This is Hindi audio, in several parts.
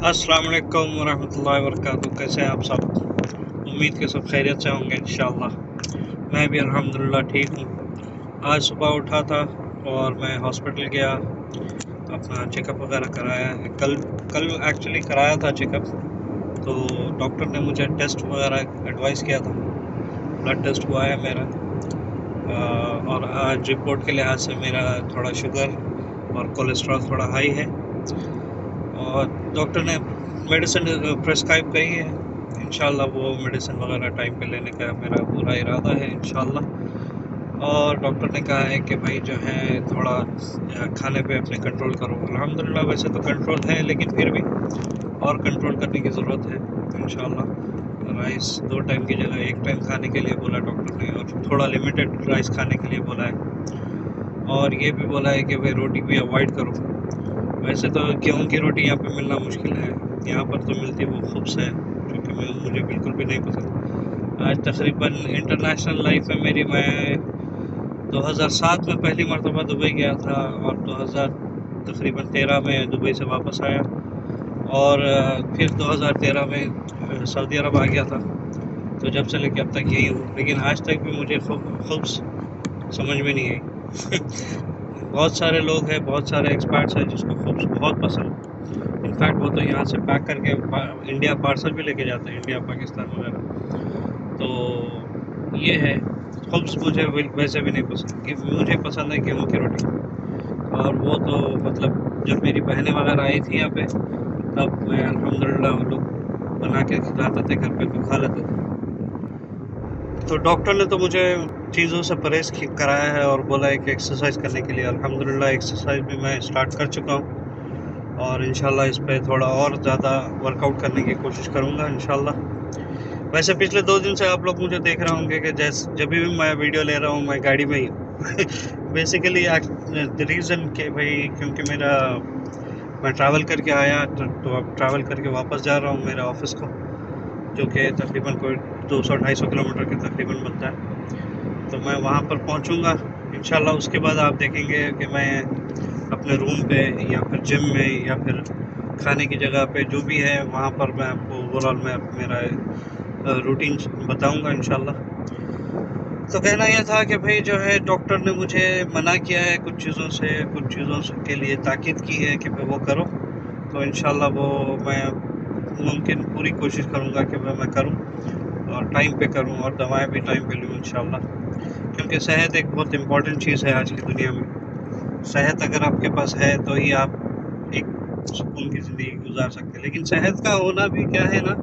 अस्सलाम वालेकुम वरहमतुल्लाहि वबरकातुहू। कैसे हैं आप सब? उम्मीद के सब खैरियत से होंगे इंशाअल्लाह। मैं भी अल्हम्दुलिल्लाह ठीक हूँ। आज सुबह उठा था और मैं हॉस्पिटल गया, अपना चेकअप वगैरह कराया है। कल कल एक्चुअली कराया था चेकअप, तो डॉक्टर ने मुझे टेस्ट वगैरह एडवाइस किया था। ब्लड टेस्ट हुआ है मेरा, और आज रिपोर्ट के लिहाज से मेरा थोड़ा शुगर और कोलेस्ट्रॉल थोड़ा हाई है, और डॉक्टर ने मेडिसिन प्रेस्क्राइब करी है। इंशाल्लाह वो मेडिसिन वगैरह टाइम पे लेने का मेरा पूरा इरादा है इंशाल्लाह। और डॉक्टर ने कहा है कि भाई जो है थोड़ा खाने पे अपने कंट्रोल करो। अल्हम्दुलिल्लाह वैसे तो कंट्रोल है, लेकिन फिर भी और कंट्रोल करने की ज़रूरत है इंशाल्लाह। राइस 2 टाइम की जगह 1 टाइम खाने के लिए बोला डॉक्टर ने, और थोड़ा लिमिटेड राइस खाने के लिए बोला है। और ये भी बोला है कि भाई रोटी भी अवॉइड करो। वैसे तो गेहूं की रोटी यहाँ पे मिलना मुश्किल है, यहाँ पर तो मिलती वो खुब्स है, जो कि मुझे बिल्कुल भी नहीं पसंद। आज तकरीबन इंटरनेशनल लाइफ में मेरी, मैं 2007 में पहली मरतबा दुबई गया था, और 2013 में दुबई से वापस आया, और फिर 2013 में सऊदी अरब आ गया था। तो जब से लेके अब तक यही हूँ, लेकिन आज तक भी मुझे खुब्स समझ में नहीं आई। बहुत सारे लोग हैं, बहुत सारे एक्सपर्ट्स हैं जिसको खुब्स बहुत पसंद है। इनफैक्ट वो तो यहाँ से पैक करके इंडिया पार्सल भी लेके जाते हैं, इंडिया पाकिस्तान वगैरह। तो ये है, खुब्स मुझे वैसे भी नहीं पसंद। कि मुझे पसंद है गेहूँ की रोटी। और वो तो मतलब जब मेरी बहनें वगैरह आई थी यहाँ पे, तब मैं अल्हम्दुलिल्लाह वो लोग बना के खिलाते थे घर पे, तो खा लेते थे। तो डॉक्टर ने तो मुझे चीज़ों से परहेज़ कराया है और बोला है कि एक्सरसाइज करने के लिए। अल्हम्दुलिल्लाह एक्सरसाइज भी मैं स्टार्ट कर चुका हूँ, और इंशाल्लाह इस पे थोड़ा और ज़्यादा वर्कआउट करने की कोशिश करूँगा इंशाल्लाह। वैसे पिछले 2 दिन से आप लोग मुझे देख रहे होंगे कि जब भी मैं वीडियो ले रहा हूँ, मैं गाड़ी में ही हूँ। बेसिकली द रीज़न कि भाई क्योंकि मैं ट्रैवल करके आया, तो अब ट्रैवल करके वापस जा रहा हूँ मेरे ऑफिस को, जो कि तकरीबन कोई 200-250 किलोमीटर के तकरीबन बनता है। तो मैं वहाँ पर पहुँचूँगा इंशाल्लाह। उसके बाद आप देखेंगे कि मैं अपने रूम पे या फिर जिम में या फिर खाने की जगह पे जो भी है, वहाँ पर मैं आपको ओवरऑल मैं मेरा रूटीन बताऊँगा इंशाल्लाह। तो कहना यह था कि भाई जो है डॉक्टर ने मुझे मना किया है कुछ चीज़ों से के लिए ताकीद की है कि भाई वो करो। तो इंशाल्लाह वो मैं मुमकिन पूरी कोशिश करूँगा कि मैं करूँ, और टाइम पे करूँ, और दवाएं भी टाइम पे लूँ इंशाल्लाह। क्योंकि सेहत एक बहुत इम्पॉर्टेंट चीज़ है आज की दुनिया में। सेहत अगर आपके पास है तो ही आप एक सुकून की ज़िंदगी गुजार सकते हैं। लेकिन सेहत का होना भी क्या है ना,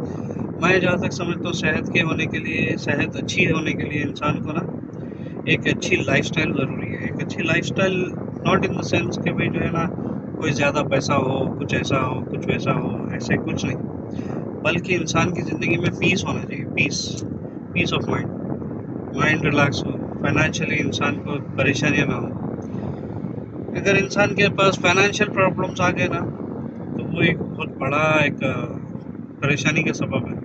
मैं जहाँ तक समझता हूँ सेहत के होने के लिए, सेहत अच्छी होने के लिए इंसान को ना एक अच्छी लाइफस्टाइल ज़रूरी है। एक अच्छी lifestyle not in the sense कि भाई जो है ना कोई ज़्यादा पैसा हो, कुछ ऐसा हो, कुछ वैसा हो, ऐसे कुछ नहीं। बल्कि इंसान की ज़िंदगी में पीस होना चाहिए, पीस ऑफ माइंड रिलैक्स हो, फाइनेंशियली इंसान को परेशानियाँ ना हो। अगर इंसान के पास फाइनेंशियल प्रॉब्लम्स आ गए ना, तो वो एक बहुत बड़ा एक परेशानी का सबब है।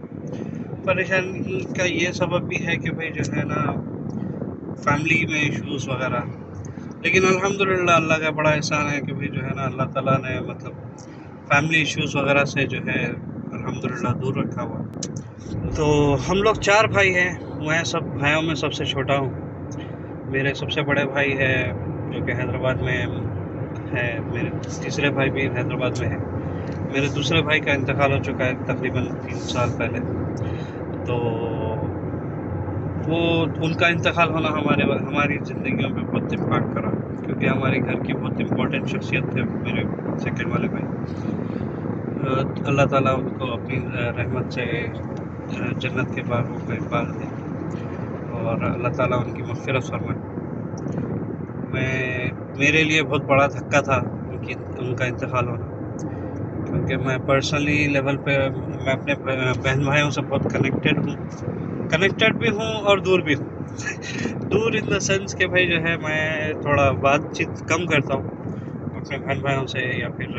परेशानी का ये सबब भी है कि भाई जो है ना फैमिली में इश्यूज़ वगैरह। लेकिन अल्हम्दुलिल्लाह अल्लाह का बड़ा एहसान है कि भाई जो है ना अल्लाह ताला ने मतलब फैमिली इश्यूज़ वगैरह से जो है अल्हम्दुलिल्लाह दूर रखा हुआ। तो हम लोग 4 भाई हैं, मैं सब भाइयों में सबसे छोटा हूँ। मेरे सबसे बड़े भाई है जो कि हैदराबाद में है, मेरे तीसरे भाई भी हैदराबाद में है। मेरे दूसरे भाई का इंतकाल हो चुका है तकरीबन 3 साल पहले। तो वो उनका इंतकाल होना हमारी ज़िंदगियों पे बहुत इम्पैक्ट करा, क्योंकि हमारे घर की बहुत इम्पोर्टेंट शख्सियत थे मेरे सेकंड वाले भाई। अल्लाह ताला उनको अपनी रहमत से जन्नत के बागों में बाग दे, और अल्लाह ताला उनकी मग़फ़िरत फरमाए। मेरे लिए बहुत बड़ा धक्का था उनका इंतकाल होना, क्योंकि मैं पर्सनली लेवल पे मैं अपने बहन भाइयों से बहुत कनेक्टेड भी हूँ और दूर भी हूँ। दूर इन द सेंस कि भाई जो है मैं थोड़ा बातचीत कम करता हूँ अपने बहन भाइयों से या फिर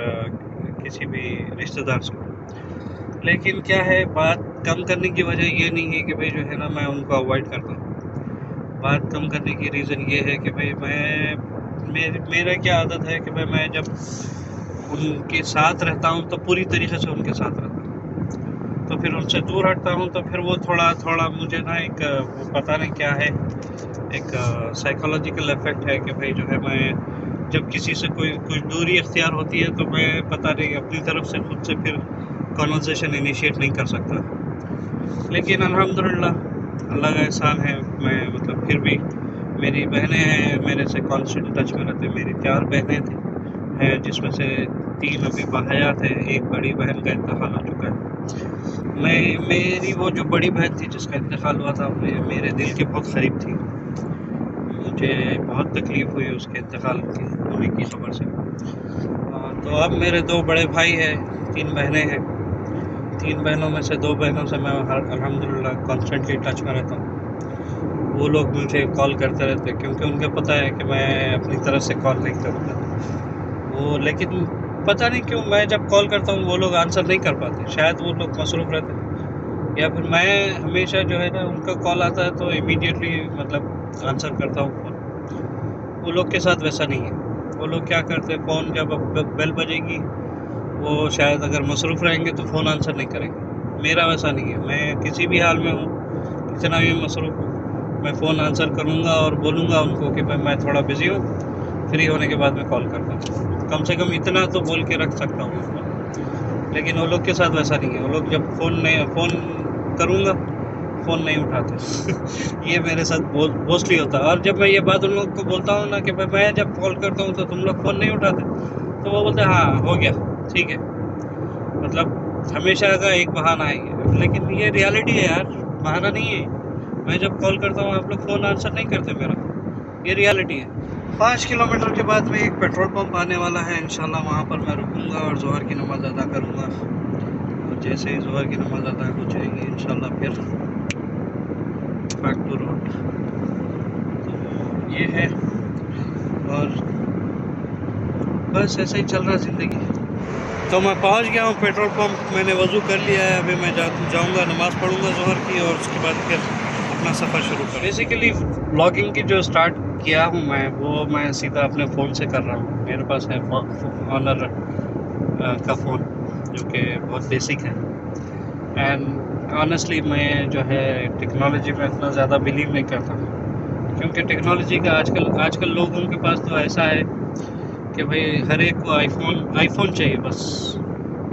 किसी भी रिश्तेदार से। लेकिन क्या है, बात कम करने की वजह ये नहीं है कि भाई जो है ना मैं उनको अवॉइड करता हूँ। बात कम करने की रीज़न ये है कि भाई मेरा क्या आदत है कि भाई मैं जब उनके साथ रहता हूँ तो पूरी तरीके से उनके साथ रहता हूँ, तो फिर उनसे दूर हटता हूँ तो फिर वो थोड़ा थोड़ा मुझे ना एक वो पता नहीं क्या है, एक साइकोलॉजिकल इफेक्ट है कि भाई जो है मैं जब किसी से कोई कुछ दूरी इख्तियार होती है तो मैं पता नहीं अपनी तरफ से खुद से फिर कन्वर्सेशन इनिशिएट नहीं कर सकता। लेकिन अल्हम्दुलिल्लाह अल्लाह का एहसान है, मैं मतलब फिर भी मेरी बहनें हैं मेरे से कांस्टेंट टच में रहते। मेरी 4 बहनें थी हैं जिसमें से 3 अभी बाहयात है, एक बड़ी बहन का इंतकाल हो चुका है। मेरी वो जो बड़ी बहन थी जिसका इंतकाल हुआ था मेरे दिल के बहुत करीब थी, मुझे बहुत तकलीफ़ हुई उसके इंतकाल की होने की खबर से। तो अब मेरे 2 बड़े भाई हैं, 3 बहनें हैं। 3 बहनों में से 2 बहनों से मैं अल्हम्दुलिल्लाह कॉन्स्टेंटली टच में रहता हूँ। वो लोग मुझे कॉल करते रहते हैं क्योंकि उनको पता है कि मैं अपनी तरफ से कॉल नहीं करूँगा। वो लेकिन पता नहीं क्यों मैं जब कॉल करता हूँ वो लोग आंसर नहीं कर पाते, शायद वो लोग मसरूफ़ रहते हैं या फिर मैं हमेशा जो है ना उनका कॉल आता है तो इमीडिएटली मतलब आंसर करता हूँ फ़ोन। वो लोग के साथ वैसा नहीं है। वो लोग क्या करते हैं, फ़ोन जब बेल बजेगी वो शायद अगर मसरूफ़ रहेंगे तो फ़ोन आंसर नहीं करेंगे। मेरा वैसा नहीं है, मैं किसी भी हाल में हूँ, कितना भी मसरूफ़ हूँ, मैं फ़ोन आंसर करूँगा और बोलूँगा उनको कि भाई मैं थोड़ा बिज़ी हूँ, फ्री होने के बाद मैं कॉल करता हूँ। कम से कम इतना तो बोल के रख सकता हूँ मैं। लेकिन वो लोग के साथ वैसा नहीं है, वो लोग जब फ़ोन करूँगा फ़ोन नहीं उठाते। ये मेरे साथ मोस्टली होता है। और जब मैं ये बात उन लोग को बोलता हूँ ना कि भाई मैं जब कॉल करता हूँ तो तुम लोग फ़ोन नहीं उठाते, तो वो बोलते हैं हाँ हो गया ठीक है। मतलब हमेशा का एक बहाना है ये, लेकिन ये रियलिटी है यार, बहाना नहीं है। मैं जब कॉल करता हूँ आप लोग फ़ोन आंसर नहीं करते मेरा, ये रियलिटी है। 5 किलोमीटर के बाद में एक पेट्रोल पंप आने वाला है, इंशाल्लाह वहाँ पर मैं रुकूँगा और ज़ोहर की नमाज़ अदा करूँगा। और जैसे ही ज़ोहर की नमाज़ अदा हो जाएगी इंशाल्लाह फिर बैक टू रोड। तो ये है और बस ऐसे ही चल रहा ज़िंदगी। तो मैं पहुंच गया हूं पेट्रोल पंप, मैंने वज़ू कर लिया है। अभी मैं जाऊंगा नमाज़ पढ़ूंगा ज़ोहर की और उसके बाद फिर अपना सफ़र शुरू कर। बेसिकली व्लॉगिंग की जो स्टार्ट किया हूं मैं सीधा अपने फ़ोन से कर रहा हूं। मेरे पास है ऑनर का फ़ोन जो कि बहुत बेसिक है। एंड ऑनेस्टली मैं जो है टेक्नोलॉजी में इतना ज़्यादा बिलीव नहीं करता, क्योंकि टेक्नोलॉजी का आजकल लोगों के पास तो ऐसा है कि भाई हर एक को आईफोन चाहिए बस।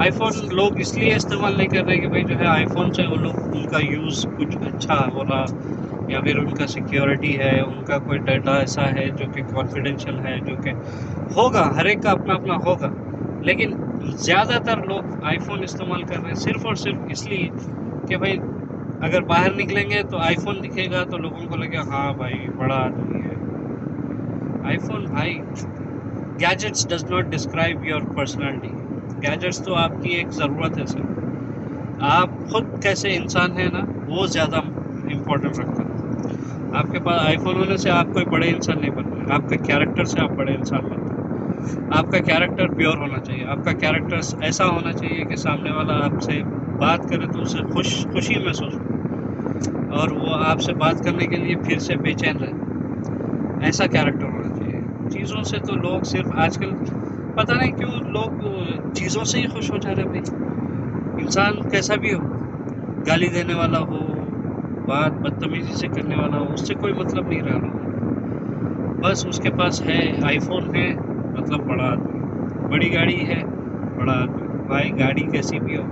आईफोन लोग इसलिए इस्तेमाल नहीं कर रहे कि भाई जो है आईफोन से वो लोग उनका यूज़ कुछ अच्छा हो रहा, या फिर उनका सिक्योरिटी है, उनका कोई डाटा ऐसा है जो कि कॉन्फिडेंशियल है, जो कि होगा, हर एक का अपना अपना होगा। लेकिन ज़्यादातर लोग आईफोन इस्तेमाल कर रहे हैं सिर्फ़ और सिर्फ इसलिए कि भाई अगर बाहर निकलेंगे तो आईफोन दिखेगा तो लोगों को लगेगा हाँ भाई बड़ा आदमी है। आईफोन भाई, gadgets does not describe your personality. Gadgets तो आपकी एक ज़रूरत है सर, आप खुद कैसे इंसान है ना वो ज़्यादा इम्पोर्टेंट रखता है। आपके पास आईफोन होने से आप कोई बड़े इंसान नहीं बन रहे, आपके कैरेक्टर से आप बड़े इंसान बनते हैं। आपका कैरेक्टर प्योर होना चाहिए, आपका कैरेक्टर ऐसा होना चाहिए कि सामने वाला आपसे बात करे तो उसे खुशी महसूस हो और वो आपसे बात करने के लिए फिर से बेचैन रहे। ऐसा कैरेक्टर होना चाहिए। चीज़ों से तो लोग सिर्फ आजकल पता नहीं क्यों लोग चीज़ों से ही खुश हो जा रहे भाई। इंसान कैसा भी हो, गाली देने वाला हो, बात बदतमीजी से करने वाला हो, उससे कोई मतलब नहीं रहा लोगों। बस उसके पास है आईफोन है मतलब बड़ा आदमी, बड़ी गाड़ी है बड़ा आदमी। भाई गाड़ी कैसी भी हो,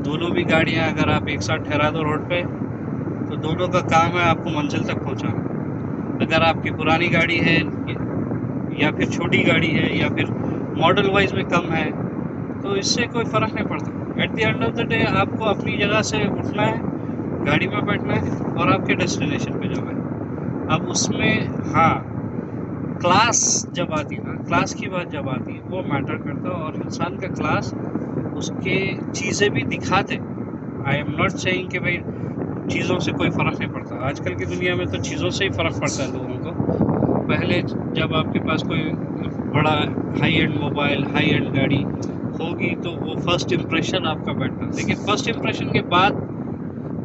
दोनों भी गाड़ियाँ अगर आप एक साथ ठहरा दो रोड पे तो दोनों का काम है आपको मंजिल तक पहुँचाना। अगर आपकी पुरानी गाड़ी है या फिर छोटी गाड़ी है या फिर मॉडल वाइज में कम है तो इससे कोई फ़र्क नहीं पड़ता। At the end of the day आपको अपनी जगह से उठना है, गाड़ी में बैठना है और आपके डेस्टिनेशन पे जाना है। अब उसमें हाँ क्लास जब आती है ना, क्लास की बात जब आती है वो मैटर करता है। और इंसान का क्लास उसके चीज़ें भी दिखाते। आई एम नॉट सेइंग कि भाई चीज़ों से कोई फ़र्क नहीं पड़ता। आजकल की दुनिया में तो चीज़ों से ही फ़र्क पड़ता है लोगों को। पहले जब आपके पास कोई बड़ा high and mobile, high and गाड़ी होगी तो वो फर्स्ट इम्प्रेशन आपका बैठता, लेकिन फर्स्ट इम्प्रेशन के बाद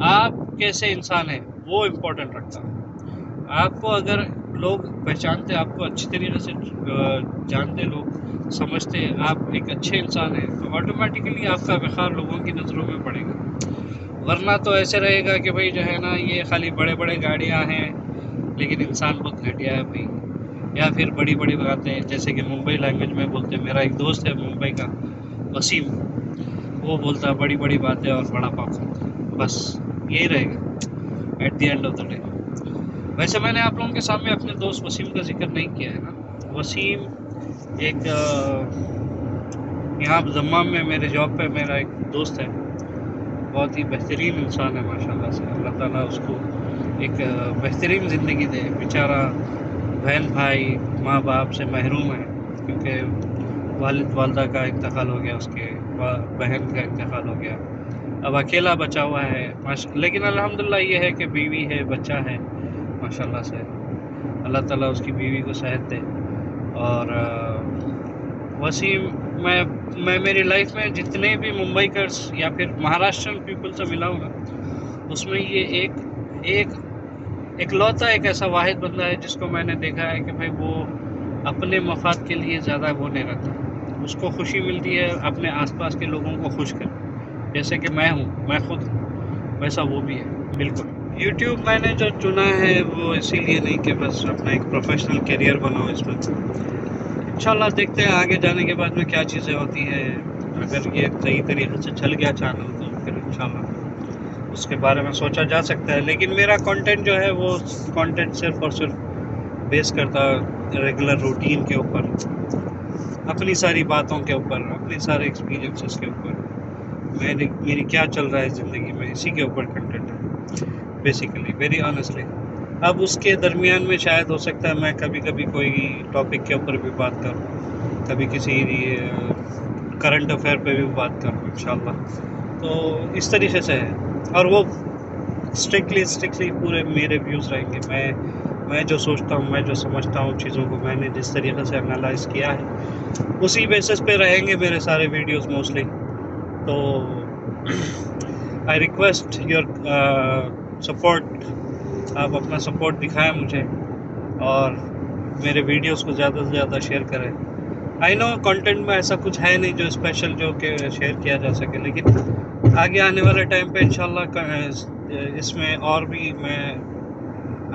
आप कैसे इंसान हैं वो इम्पोर्टेंट रखता है। आपको अगर लोग पहचानते, आपको अच्छी तरीके से जानते, लोग समझते आप एक अच्छे इंसान हैं, तो ऑटोमेटिकली आपका वक़ार लोगों की नज़रों में पड़ेगा। वरना तो ऐसे रहेगा कि भाई जो है ना, ये खाली बड़े बड़े गाड़ियाँ हैं लेकिन इंसान बहुत घटिया है भाई। या फिर बड़ी बड़ी बातें, जैसे कि मुंबई लैंग्वेज में बोलते हैं। मेरा एक दोस्त है मुंबई का, वसीम, वो बोलता है बड़ी बड़ी बातें और बड़ा पापा। बस यही रहेगा at the end of the day. वैसे मैंने आप लोगों के सामने अपने दोस्त वसीम का जिक्र नहीं किया है ना। वसीम एक यहाँ दम्माम में मेरे जॉब पे मेरा एक दोस्त है, बहुत ही बेहतरीन इंसान है माशाल्लाह से। अल्लाह ताला उसको एक बेहतरीन ज़िंदगी दे। बेचारा बहन भाई माँ बाप से महरूम है, क्योंकि वालिद वालदा का इंतकाल हो गया, उसके बहन का इंतकाल हो गया। अब अकेला बचा हुआ है लेकिन अल्हम्दुलिल्लाह ये है कि बीवी है, बच्चा है माशाल्लाह से। अल्लाह ताला उसकी बीवी को सेहत दे। और वसीम, मैं मेरी लाइफ में जितने भी मुंबईकर्स या फिर महाराष्ट्रन पीपल से मिला हूँ ना, उसमें ये एक इकलौता एक ऐसा वाहिद बंदा है जिसको मैंने देखा है कि भाई वो अपने मफाद के लिए ज़्यादा वो नहीं रखता। उसको खुशी मिलती है अपने आसपास के लोगों को खुश कर, जैसे कि मैं हूँ, मैं खुद हूँ, वैसा वो भी है बिल्कुल। यूट्यूब मैंने जो चुना है वो इसीलिए नहीं कि बस अपना एक प्रोफेशनल करियर बनाओ इसमें। इंशाल्लाह देखते हैं आगे जाने के बाद में क्या चीज़ें होती हैं। अगर ये सही तरीके से चल गया चैनल तो फिर इंशाल्लाह उसके बारे में सोचा जा सकता है। लेकिन मेरा कंटेंट जो है वो कंटेंट सिर्फ और सिर्फ बेस करता रेगुलर रूटीन के ऊपर, अपनी सारी बातों के ऊपर, अपने सारे एक्सपीरियंसेस के ऊपर, मेरी क्या चल रहा है ज़िंदगी में, इसी के ऊपर कंटेंट है बेसिकली, वेरी ऑनेस्टली। अब उसके दरमियान में शायद हो सकता है मैं कभी कभी कोई टॉपिक के ऊपर भी बात करूँ, कभी किसी करंट अफेयर पे भी बात करूँ इंशाल्लाह। तो इस तरीके से है, और वो स्ट्रिक्टली पूरे मेरे व्यूज़ रहेंगे। मैं जो सोचता हूँ, मैं जो समझता हूँ चीज़ों को, मैंने जिस तरीके से एनालाइज किया है उसी बेसिस पे रहेंगे मेरे सारे वीडियोस मोस्टली। तो आई रिक्वेस्ट योर सपोर्ट, आप अपना सपोर्ट दिखाएं मुझे और मेरे वीडियोस को ज़्यादा से ज़्यादा शेयर करें। आई नो कंटेंट में ऐसा कुछ है नहीं जो स्पेशल जो कि शेयर किया जा सके, लेकिन आगे आने वाले टाइम पे इंशाल्लाह इसमें और भी मैं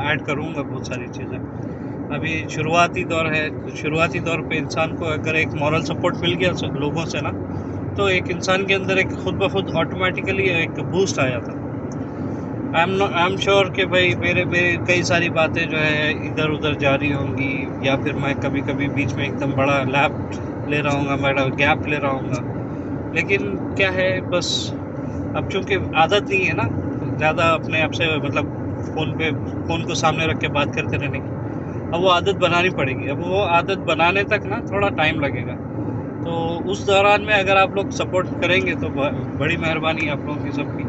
ऐड करूँगा बहुत सारी चीज़ें। अभी शुरुआती दौर है, तो शुरुआती दौर पे इंसान को अगर एक मॉरल सपोर्ट मिल गया सब लोगों से ना, तो एक इंसान के अंदर एक खुद ब खुद ऑटोमेटिकली एक बूस्ट आ जाता। आई एम श्योर कि भाई मेरे कई सारी बातें जो है इधर उधर जारी होंगी, या फिर मैं कभी कभी बीच में एकदम बड़ा लैप ले रहा हूँ, बड़ा गैप ले रहा हूँ। लेकिन क्या है, बस अब चूँकि आदत नहीं है ना ज़्यादा अपने आप से मतलब फ़ोन को सामने रख के बात करते रहने की, अब वो आदत बनानी पड़ेगी। अब वो आदत बनाने तक ना थोड़ा टाइम लगेगा, तो उस दौरान में अगर आप लोग सपोर्ट करेंगे तो बड़ी मेहरबानी आप लोगों की सबकी।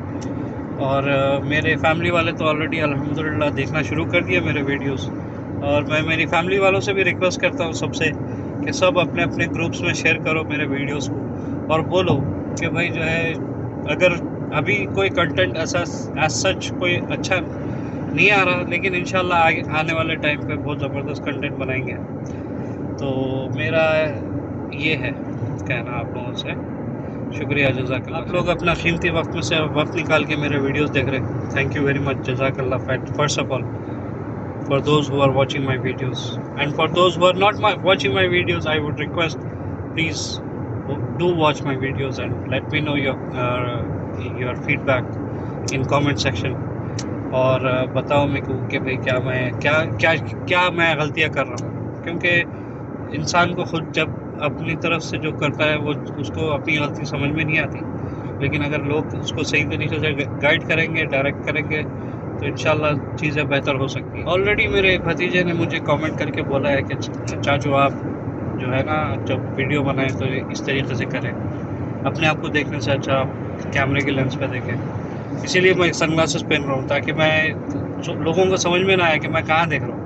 और मेरे फैमिली वाले तो ऑलरेडी अल्हम्दुलिल्लाह देखना शुरू कर दिए मेरे वीडियोस, और मैं मेरी फैमिली वालों से भी रिक्वेस्ट करता हूँ सबसे कि सब अपने अपने ग्रुप्स में शेयर करो मेरे वीडियोस को, और बोलो कि भाई जो है अगर अभी कोई कंटेंट ऐसा एज सच कोई अच्छा नहीं आ रहा, लेकिन इंशाल्लाह आगे आने वाले टाइम पे बहुत ज़बरदस्त कंटेंट बनाएंगे। तो मेरा ये है कहना आप लोगों से। शुक्रिया, जज़ाकल्लाह। आप लोग अपना कीमती वक्त में से वक्त निकाल के मेरे वीडियोस देख रहे हैं, थैंक यू वेरी मच, जज़ाकल्लाह first of all for those who are watching my videos, and for those who are not watching my videos, I would request please do watch my videos and let me know your feedback in comment section। और बताओ मेरे को कि भाई क्या मैं गलतियाँ कर रहा हूँ, क्योंकि इंसान को खुद जब अपनी तरफ से जो करता है वो उसको अपनी गलती समझ में नहीं आती, लेकिन अगर लोग उसको सही तरीके से गाइड करेंगे, डायरेक्ट करेंगे, तो इंशाल्लाह चीज़ें बेहतर हो सकती हैं। ऑलरेडी मेरे भतीजे ने मुझे कमेंट करके बोला है कि चाचू आप जो है ना जब वीडियो बनाएं तो इस तरीके से करें, अपने आप को देखने से अच्छा आप कैमरे के लेंस पे देखें। इसीलिए मैं सनग्लासेस पहन रहा हूँ ताकि मैं लोगों को समझ में ना आए कि मैं कहाँ देख रहा हूँ।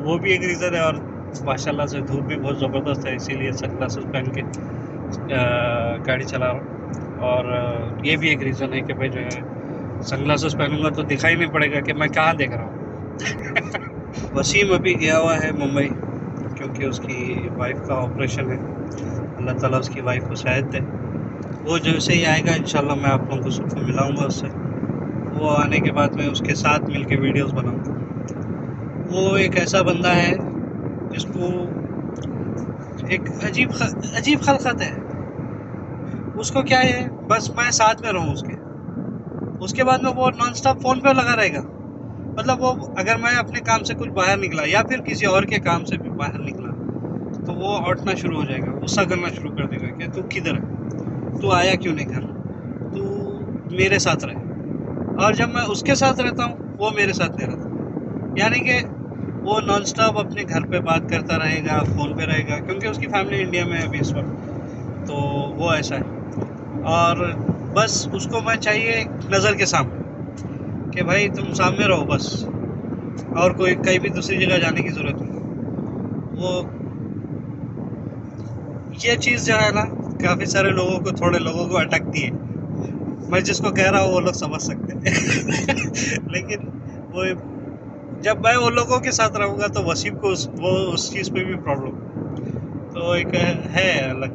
वो भी एक रीज़न है, और माशाल्लाह से धूप भी बहुत ज़बरदस्त है, इसीलिए सनग्लासेस पहन के गाड़ी चला रहा हूँ। और ये भी एक रीज़न है कि भाई जो है सनग्लासेस पहनूंगा तो दिखाई नहीं पड़ेगा कि मैं कहाँ देख रहा हूँ। वसीम अभी गया हुआ है मुंबई, क्योंकि उसकी वाइफ का ऑपरेशन है। अल्लाह ताला उसकी वाइफ को शायद दे। वो जैसे ही आएगा इंशाल्लाह मैं आप लोगों को सबको मिलाऊंगा उससे। वो आने के बाद मैं उसके साथ मिलके वीडियोस बनाऊंगा। वो एक ऐसा बंदा है जिसको एक अजीब खलकत है। उसको क्या है, बस मैं साथ में रहूं उसके बाद में वो नॉन स्टॉप फ़ोन पे लगा रहेगा। मतलब वो अगर मैं अपने काम से कुछ बाहर निकला या फिर किसी और के काम से भी बाहर निकला तो वो औंठना शुरू हो जाएगा, गुस्सा करना शुरू कर देगा कि तू किधर है, तू आया क्यों नहीं घर, तू मेरे साथ रहे। और जब मैं उसके साथ रहता हूँ वो मेरे साथ नहीं रहता। यानी कि वो नॉन स्टॉप अपने घर पे बात करता रहेगा, फ़ोन पे रहेगा, क्योंकि उसकी फैमिली इंडिया में है अभी इस वक्त। तो वो ऐसा है। और बस उसको मैं चाहिए नज़र के सामने कि भाई तुम सामने रहो बस, और कोई कहीं भी दूसरी जगह जाने की ज़रूरत नहीं। वो ये चीज़ जो है ना, काफ़ी सारे लोगों को, थोड़े लोगों को अटकती है। मैं जिसको कह रहा हूँ वो लोग समझ सकते हैं। लेकिन वो जब मैं वो लोगों के साथ रहूँगा तो वसीम को उस चीज़ पे भी प्रॉब्लम। तो एक है अलग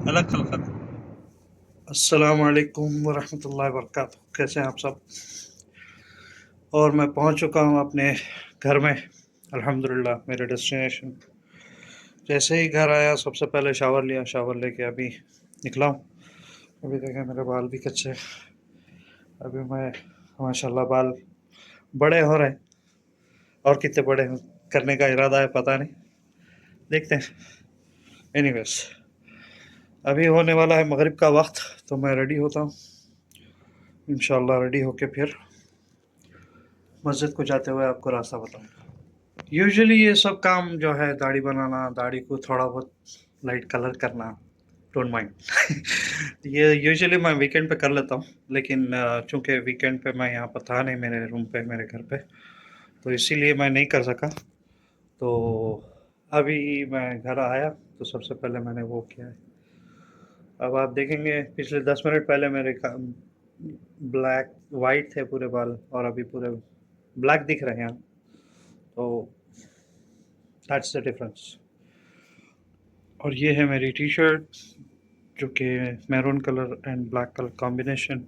अलग खलकत। अस्सलाम वालेकुम वरहमतुल्लाहि वबरकातुहू। कैसे हैं आप सब? और मैं पहुंच चुका हूं अपने घर में अल्हम्दुलिल्लाह, मेरे डेस्टिनेशन। जैसे ही घर आया सबसे पहले शावर लिया, शावर लेके अभी निकला हूँ। अभी देखें मेरे बाल भी कच्चे हैं। अभी मैं माशाल्लाह बाल बड़े हो रहे हैं, और कितने बड़े करने का इरादा है पता नहीं, देखते हैं। एनीवेज, अभी होने वाला है मगरिब का वक्त, तो मैं रेडी होता हूँ इंशाल्लाह। रेडी होके फिर मस्जिद को जाते हुए आपको रास्ता बताऊँगा। यूजुअली ये सब काम जो है, दाढ़ी बनाना, दाढ़ी को थोड़ा बहुत लाइट कलर करना, डोंट माइंड। ये यूजुअली मैं वीकेंड पे कर लेता हूँ, लेकिन चूंकि वीकेंड पे मैं यहाँ पर था नहीं, मेरे रूम पे, मेरे घर पे, तो इसीलिए मैं नहीं कर सका। तो अभी मैं घर आया तो सबसे पहले मैंने वो किया है। अब आप देखेंगे पिछले 10 मिनट पहले मेरे ब्लैक वाइट थे पूरे बाल, और अभी पूरे ब्लैक दिख रहे हैं। तो दैट्स द डिफरेंस। और ये है मेरी टी शर्ट, जो कि maroon colour and black colour combination.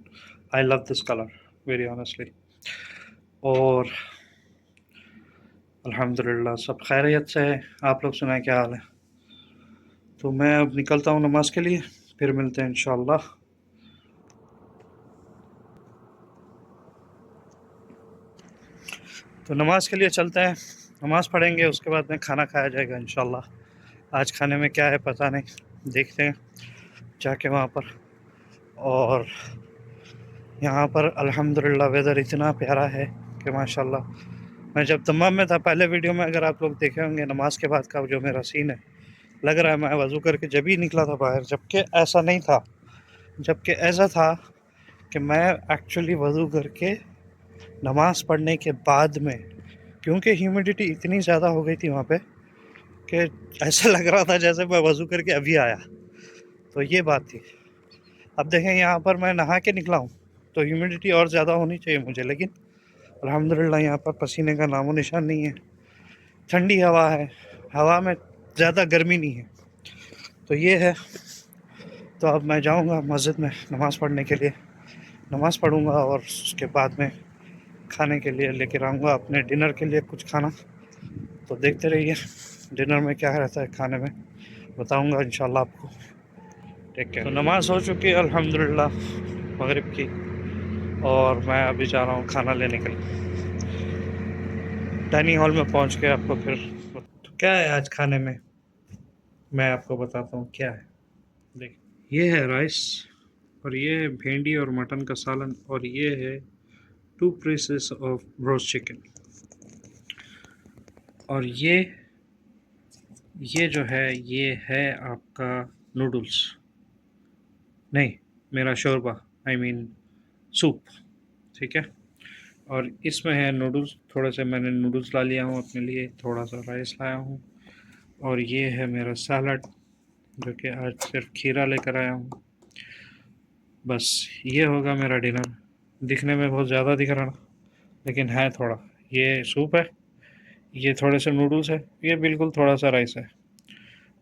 I love this colour very honestly. और अल्हम्दुलिल्लाह सब खैरियत से है। आप लोग सुनाए क्या हाल है? तो मैं अब निकलता हूँ नमाज के लिए, फिर मिलते हैं इंशाल्लाह। तो नमाज के लिए चलते हैं, नमाज पढ़ेंगे, उसके बाद में खाना खाया जाएगा इंशाल्लाह। आज खाने में क्या है पता नहीं, देखते हैं जाके वहाँ पर। और यहाँ पर अल्हम्दुलिल्लाह वेदर इतना प्यारा है कि माशाल्लाह। मैं जब दम्माम में था पहले वीडियो में, अगर आप लोग देखे होंगे, नमाज के बाद का जो मेरा सीन है, लग रहा है मैं वज़ू करके जब ही निकला था बाहर, जबकि ऐसा नहीं था। जबकि ऐसा था कि मैं एक्चुअली वज़ू करके नमाज़ पढ़ने के बाद में, क्योंकि ह्यूमिडिटी इतनी ज़्यादा हो गई थी वहाँ पे कि ऐसा लग रहा था जैसे मैं वज़ू करके अभी आया। तो ये बात थी। अब देखें यहाँ पर मैं नहा के निकला हूँ, तो ह्यूमिडिटी और ज़्यादा होनी चाहिए मुझे, लेकिन अल्हम्दुलिल्लाह यहाँ पर पसीने का नामो निशान नहीं है। ठंडी हवा है, हवा में ज़्यादा गर्मी नहीं है। तो ये है। तो अब मैं जाऊँगा मस्जिद में नमाज़ पढ़ने के लिए, नमाज़ पढ़ूँगा और उसके बाद में खाने के लिए लेकर आऊँगा अपने डिनर के लिए कुछ खाना। तो देखते रहिए डिनर में क्या रहता है, खाने में बताऊँगा इंशाल्लाह आपको। Take care. तो नमाज़ हो चुकी है अल्हम्दुलिल्लाह मगरिब की, और मैं अभी जा रहा हूँ खाना लेने के लिए। डाइनिंग हॉल में पहुँच के आपको फिर, तो क्या है आज खाने में मैं आपको बताता हूँ क्या है। देखिए, ये है राइस, और ये है भिंडी और मटन का सालन, और ये है 2 पीसेस ऑफ रोस्ट चिकन। और ये जो है, ये है आपका नूडल्स, नहीं मेरा शोरबा, आई मीन सूप, ठीक है। और इसमें है नूडल्स, थोड़े से मैंने नूडल्स ला लिया हूँ अपने लिए, थोड़ा सा राइस लाया हूँ। और ये है मेरा सैलड, जो कि आज सिर्फ खीरा लेकर आया हूँ। बस ये होगा मेरा डिनर। दिखने में बहुत ज़्यादा दिख रहा ना, लेकिन है थोड़ा। ये सूप है, ये थोड़े से नूडल्स है, ये बिल्कुल थोड़ा सा राइस है,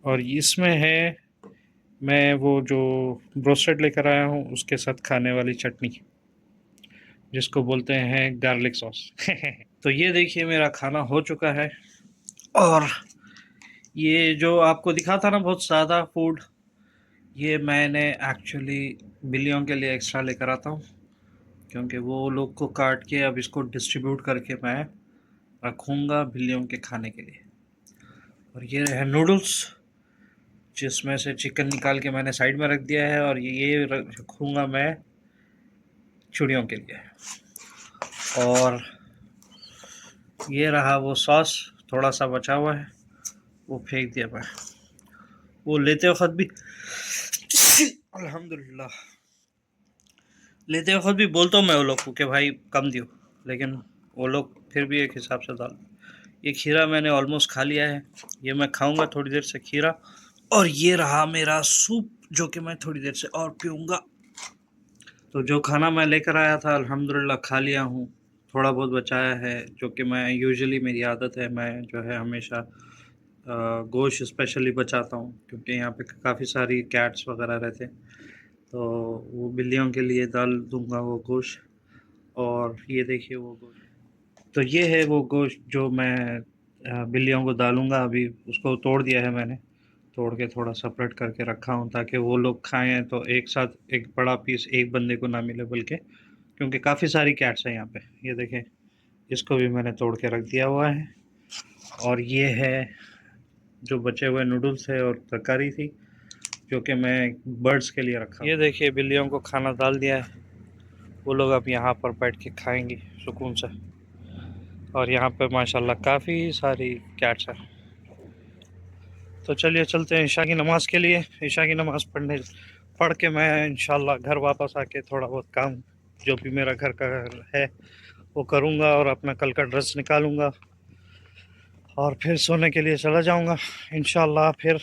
और इसमें है मैं वो जो ब्रोस्टेड लेकर आया हूँ उसके साथ खाने वाली चटनी, जिसको बोलते हैं गार्लिक सॉस। तो ये देखिए मेरा खाना हो चुका है। और ये जो आपको दिखा था ना बहुत सादा फूड, ये मैंने एक्चुअली बिल्लियों के लिए एक्स्ट्रा लेकर आता हूँ, क्योंकि वो लोग को काट के अब इसको डिस्ट्रीब्यूट करके मैं रखूँगा बिल्लियों के खाने के लिए। और ये है नूडल्स, जिसमें से चिकन निकाल के मैंने साइड में रख दिया है, और ये रखूँगा मैं चिड़ियों के लिए। और ये रहा वो सॉस, थोड़ा सा बचा हुआ है, वो फेंक दिया मैं। वो लेते वक्त भी अल्हम्दुलिल्लाह, लेते वक्त भी बोलता हूँ मैं वो लोग को कि भाई कम दियो, लेकिन वो लोग फिर भी एक हिसाब से डाल। ये खीरा मैंने ऑलमोस्ट खा लिया है, ये मैं खाऊंगा थोड़ी देर से खीरा। और ये रहा मेरा सूप, जो कि मैं थोड़ी देर से और पीऊँगा। तो जो खाना मैं लेकर आया था अल्हम्दुलिल्लाह खा लिया हूँ, थोड़ा बहुत बचाया है, जो कि मैं यूजुअली मेरी आदत है, मैं जो है हमेशा गोश्त स्पेशली बचाता हूँ, क्योंकि यहाँ पे काफ़ी सारी कैट्स वगैरह रहते हैं, तो वो बिल्लियों के लिए डाल दूँगा वो गोश्त। और ये देखिए वो गोश्त, तो ये है वो गोश्त जो मैं बिल्लियों को डालूँगा। अभी उसको तोड़ दिया है मैंने, तोड़ के थोड़ा सेपरेट करके रखा हूँ, ताकि वो लोग खाएँ तो एक साथ एक बड़ा पीस एक बंदे को ना मिले, बल्कि क्योंकि काफ़ी सारी कैट्स हैं यहाँ पे। ये देखें, इसको भी मैंने तोड़ के रख दिया हुआ है। और ये है जो बचे हुए नूडल्स है और तरकारी थी, जो कि मैं बर्ड्स के लिए रखा। ये देखिए बिल्लियों को खाना डाल दिया है, वो लोग अब यहाँ पर बैठ के खाएंगी सुकून से। और यहाँ पे माशाल्लाह काफ़ी सारी कैट्स हैं। तो चलिए चलते हैं ईशा की नमाज़ के लिए। ईशा की नमाज़ पढ़ के मैं इंशाल्लाह घर वापस आके थोड़ा बहुत काम जो भी मेरा घर का है वो करूँगा, और अपना कल का ड्रेस निकालूँगा, और फिर सोने के लिए चला जाऊँगा इंशाल्लाह। फिर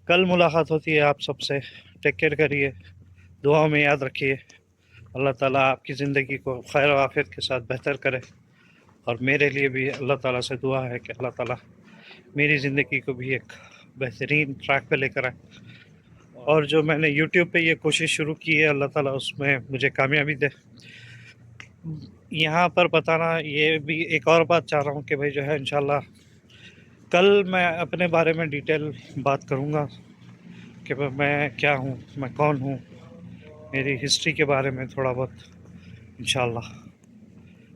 कल मुलाकात होती है आप सबसे। टेक केयर करिए, दुआ में याद रखिए। अल्लाह ताला आपकी ज़िंदगी को खैर आफियत के साथ बेहतर करे, और मेरे लिए भी अल्लाह ताला से दुआ है कि अल्लाह ताला मेरी ज़िंदगी को भी एक बेहतरीन ट्रैक पे लेकर आए। और जो मैंने यूट्यूब पे ये कोशिश शुरू की है, अल्लाह ताला उसमें मुझे कामयाबी दे। यहाँ पर बताना ये भी एक और बात चाह रहा हूँ कि भाई जो है इंशाल्लाह कल मैं अपने बारे में डिटेल बात करूँगा कि मैं क्या हूँ, मैं कौन हूँ, मेरी हिस्ट्री के बारे में थोड़ा बहुत इंशाल्लाह।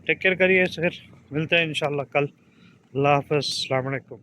टेक केयर करिए, फिर मिलते हैं इंशाल्लाह कल। अल्लाह हाफ़िज़, अस्सलाम वालेकुम।